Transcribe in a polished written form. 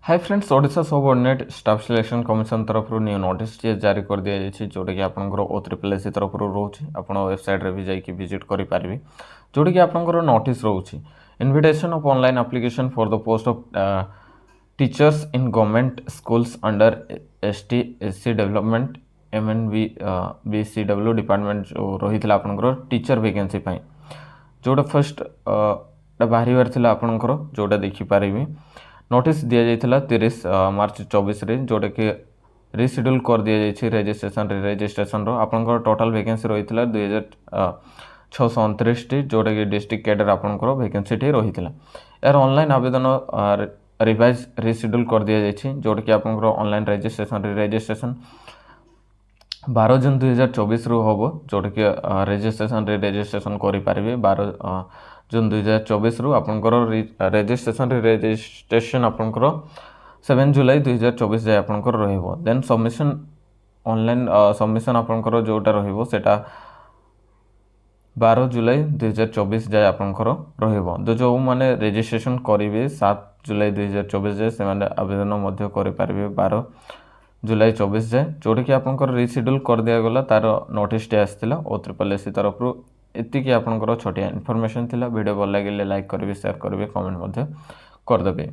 Hi friends, Odisha subordinate staff selection commission तरफ new notice जारी कर दिया जाए जोटा कि आपंकर OSSC तरफ रोचे आप वेबसाइट रे भी जाकि विजिट करेंगे जोटा कि आपंकर नोटिस रोचे invitation of online application for the post of teachers in government schools under ST SC development MNBCW department जो रही है आपंकर टीचर वैकेंसी जोटा फर्स्ट बाहर आपंकर जोटा देखिपारे नोटिस दि जाइए 30 मार्च 24 जोटा कि रिशेड्यूल कर दि जाइए रेजिस्ट्रेशन आपंकर टोटाल वैकेंसी रही है 2629 जोटा कि डिस्ट्रिक्ट कैडर आपंकर वैकेंसी रही है यार ऑनलाइन आवेदन रिवाइज रिशेड्यूल कर दि जाइए जोटा कि आपंकर ऑनलाइन रेजिस्ट्रेशन 12 जून 2024 हम जोटा कि रेजिस्ट्रेशन करेंगे 12 जून 2024 आपंकर रेजिस्ट्रेशन आपंकर 7 जुलाई 2024 जाए आपंकर देन सबमिशन ऑनलाइन सबमिशन आपंकर जोटा रोटा 12 जुलाई 2024 जाए आपंकर जो मैंने रेजिस्ट्रेशन करेंगे 7 जुलाई 2024 जाए से आवेदन करेंगे 12 जुलाई 24 जाए जोटा कि आपंकर रिशेड्यूल कर दिगला तार नोटिस आसाला OSSC तरफ एतिकी आपंकर छोटिया इनफॉरमेशन थिला। वीडियो भल लगे लाइक करेंगे, शेयर करेंगे, कमेंट करदेवे।